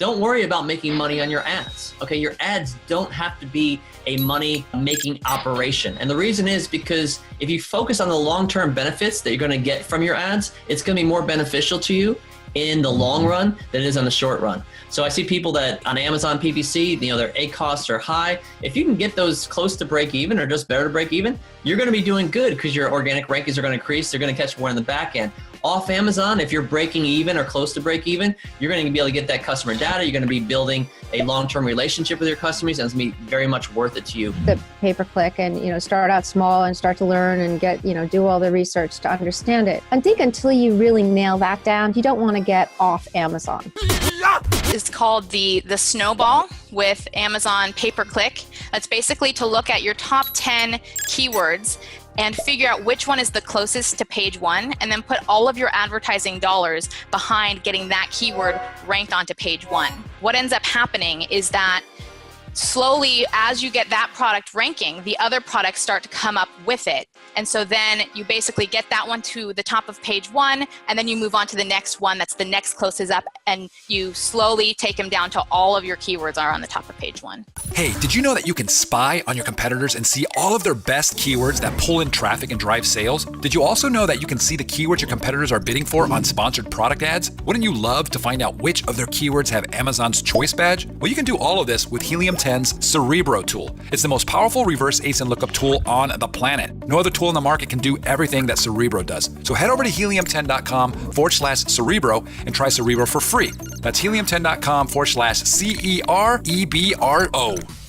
don't worry about making money on your ads. Okay, your ads don't have to be a money-making operation. And the reason is because if you focus on the long-term benefits that you're going to get from your ads, it's going to be more beneficial to you in the long run than it is on the short run. So I see people that on Amazon PPC, their A costs are high. If you can get those close to break even or just better to break even, you're going to be doing good because your organic rankings are going to increase. They're going to catch more in the back end. Off Amazon, if you're breaking even or close to break even, you're going to be able to get that customer data. You're going to be building a long-term relationship with your customers, and it's going to be very much worth it to you. The pay-per-click and, start out small and start to learn and get, do all the research to understand it. I think until you really nail that down, you don't want to get off Amazon. It's called the snowball with Amazon pay-per-click. That's basically to look at your top 10 keywords and figure out which one is the closest to page one, and then put all of your advertising dollars behind getting that keyword ranked onto page one. What ends up happening is that slowly, as you get that product ranking, the other products start to come up with it. And so then you basically get that one to the top of page one, and then you move on to the next one that's the next closest up, and you slowly take them down to all of your keywords are on the top of page one. Hey, did you know that you can spy on your competitors and see all of their best keywords that pull in traffic and drive sales? Did you also know that you can see the keywords your competitors are bidding for on sponsored product ads? Wouldn't you love to find out which of their keywords have Amazon's Choice badge? Well, you can do all of this with Helium 10's Cerebro tool. It's the most powerful reverse ASIN lookup tool on the planet. No other tool in the market can do everything that Cerebro does. So head over to helium10.com/Cerebro and try Cerebro for free. That's helium10.com/CEREBRO.